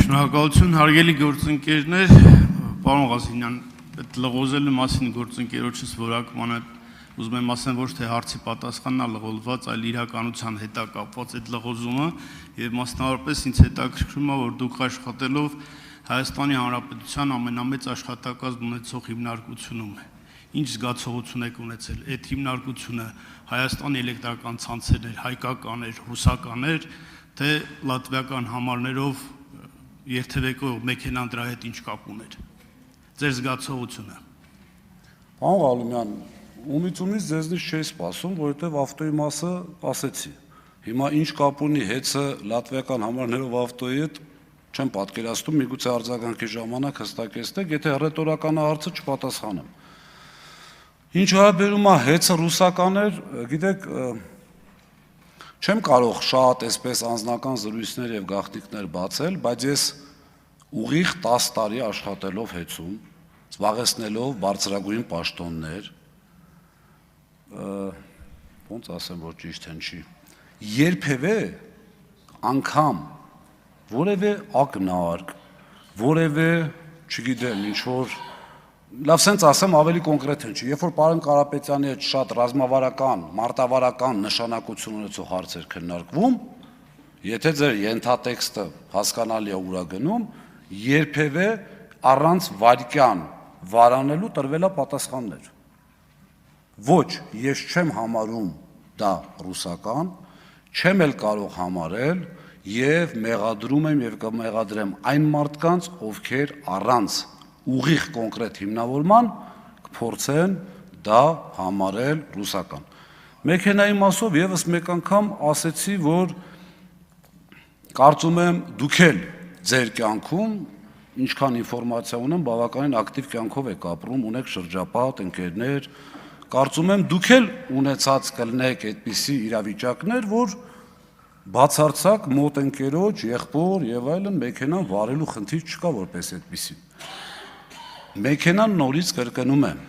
Շնորհակալություն, հարգելի գործընկերներ, պարոն Ղազինյան, այդ լղոզելու մասին գործընկերոջս որակմանը ուզում եմ ասեմ ոչ թե հարցի պատասխանն է լղոլված, այլ իրականության հետ է կապված այդ լղոզումը եւ մասնավորապես ինձ հետաքրքրում է, որ դուք աշխատելով Հայաստանի Հանրապետության ամենամեծ աշխատակազմ ունեցող հիմնարկությունում ինչ զգացողություն եք ունեցել այդ հիմնարկությունը Հայաստանի էլեկտրական ցանցերներ, հայկականներ, ռուսականներ, թե լատվիական համարներով երթևեկող մեքենան դրա հետ ինչ կապ ուներ։ Ձեր զգացողությունը։ Պարոն Ղալումյան, ումից ձեզնից չէի սպասում, որովհետև ավտոյի մասը ասեցի։ Հիմա ինչ կապ ունի հեծը լատվիական համարներով ավտոյի հետ, չեմ պատկերացնում, միգուցե արձագանքի ժամանակ հստակեցնեք, եթե ռետորական հարցը չպատասխանեմ։ Ինչ վերաբերում է հեծը ռուսականներ, գիտեք, չեմ կարող շատ այսպես անձնական զրույցներ եւ գաղտնիքներ բացել, բայց ես ուղիղ 10 տարի աշխատելով հեծում, զբաղեցնելով բարձրագույն պաշտոններ, ոնց ասեմ, որ ճիշտ են չի, երբևէ անգամ որևէ ակնարկ, որևէ, չգիտեմ, ինչ որ լավ սենց ասեմ ավելի կոնկրետ են չի, երբ որ պարոն Կարապետյանի հետ շատ ռազմավարական, մարտավարական նշանակություն ունեցող հարցեր քննարկվում, եթե ձեր ենթատեքստը հասկանալի է ուրա գնում, երբևէ առանց վայրկյան վարանելու տրվել է պատասխաններ։ Ոչ, ես չեմ համարում դա ռուսական, չեմ էլ կարող համարել եւ մեղադրում եմ եւ կմեղադրեմ այն մարդկանց, ովքեր առանց ուղիղ կոնկրետ հիմնավորման կփորձեն դա համարել ռուսական։ Մեքենայի մասով եւս մեկ անգամ ասեցի, որ կարծում եմ դուք էլ ձեր կյանքում ինչքան ինֆորմացիա ունեմ, բավականին ակտիվ կյանքով եք ապրում, ունեք շրջապատ, ընկերներ, կարծում եմ դուք էլ ունեցած կլնեք այդպիսի իրավիճակներ, որ բացարձակ մոտ ընկերոջ, եղբոր եւ այլն մեքենան վարելու խնդիր չկա որպես այդպիսի։ Մեքենան նորից կրկնում եմ,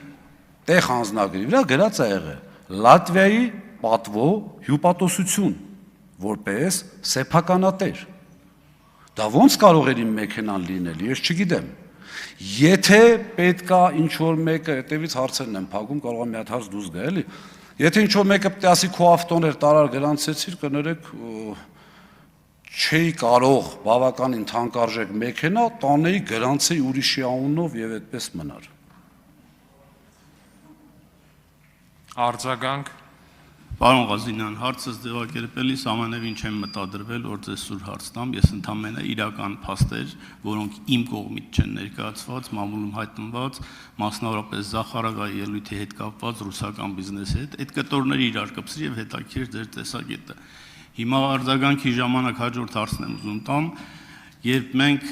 տեղ անձնագրի վրա գրած է եղել Լատվիայի պատվո հյուպատոսություն, որպես սեփականատեր։ Դա ոնց կարող էր իմ մեքենան լինել, ես չգիտեմ։ Եթե պետքա ինչ-որ մեկը, հետևից հարցերն եմ փակում, կարող է մի հատ հարց դուրս գա, էլի։ Եթե ինչ-որ մեկը պետք է ասի քո ավտոներ տարար գրանցեցիր, կներեք չէի կարող բավականին թանկարժեք մեքենա տանեի գրանցեի ուրիշի անունով եւ այդպես մնար։ Արձագանք։ Պարոն Ղազինյան, հարցս ձևակերպելիս ամենևին չեմ մտադրվել, որ ձեզ սուր հարց տամ, ես ընդամենը իրական փաստեր, որոնք իմ կողմից չեն ներկայացված, մամուլում հայտնված, մասնավորապես Զախարովայի ելույթի հետ կապված ռուսական բիզնեսի հետ, այդ կտորները իրար կպսրի եւ հետաքրիր ձեր տեսակետը։ Հիմա արձագանքի ժամանակ հաջորդ հարցն եմ ուզում տամ, երբ մենք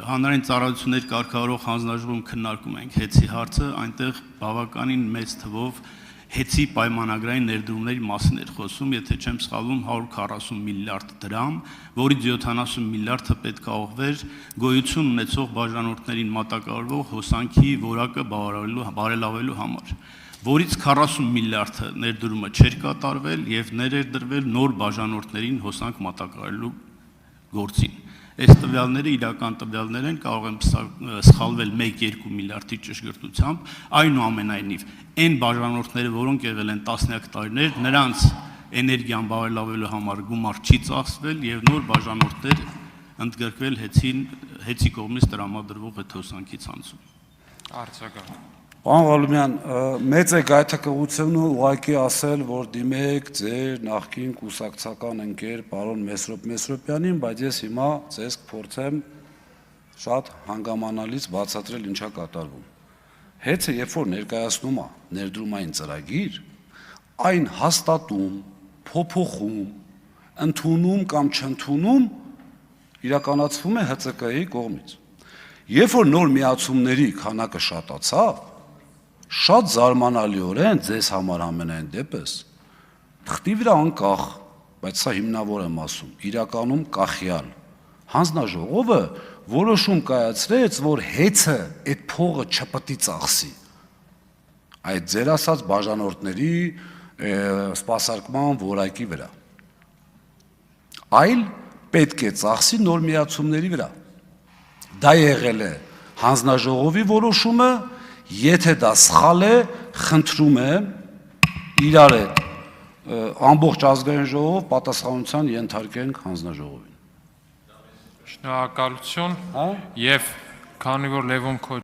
հանրային ծառայություններ կարգավորող հանձնաժողովում քննարկում ենք հեծի հարցը, այնտեղ բավականին մեծ թվով հեծի պայմանագրային ներդրումների մասին էր խոսում, եթե չեմ սխալվում 140 միլիարդ դրամ, որից 70 միլիարդը պետք է ուղղվեր գոյություն ունեցող բաժանորդներին մատակարարվող հոսանքի որակը բարելավելու համար, որից 40 միլիարդը ներդրումը չէր կատարվել եւ ներեր դրվել նոր բաժանորդներին հոսանք մատակարարելու գործին։ Այս տվյալները իրական տվյալներ են, կարող են սխալվել 1-2 միլիարդի ճշգրտությամբ, այնուամենայնիվ այն բաժանորդները, որոնք եղել են տասնյակ տարիներ, նրանց էներգիան բարելավելու համար գումար չի ծախսվել եւ նոր բաժանորդներ ընդգրկվել հեծի կողմից տրամադրվող այդ հոսանքի ցանցում։ Արձագանք։ Պարոն Ղալումյան, մեծ է գայթակղությունը ուղղակի ասել, որ դիմեք ձեր նախկին կուսակցական ընկեր պարոն Մեսրոպ Մեսրոպյանին, բայց ես հիմա ձեզ կփորձեմ շատ հանգամանալից բացատրել ինչա կատարվում։ Հեծը երբ որ ներկայացնում է ներդրումային ծրագիր, այն հաստատում, փոփոխում, ընդունում կամ չընդունում իրականացվում է ՀՑԿ-ի կողմից։ Երբ որ նոր միացումների քանակը շատացավ, շատ զարմանալիորեն ձեզ համար ամենայն դեպս թղթի վրա անկախ, բայց սա հիմնավոր եմ ասում, իրականում կախյալ հանձնաժողովը որոշում կայացրեց, որ հեծը այդ փողը չպետք է ծախսի։ Այդ ձեր ասած բաժանորդների սպասարկման որակի վրա։ Այլ պետք է ծախսի նոր միացումների վրա։ դա եղել է հանձնաժողովի որոշումը, եթե դա սխալ է, խնդրում եմ իրար հետ ամբողջ ազգային ժողով պատասխանության ենթարկենք հանձնաժողովին։ Շնորհակալություն եւ քանի որ Լևոն քո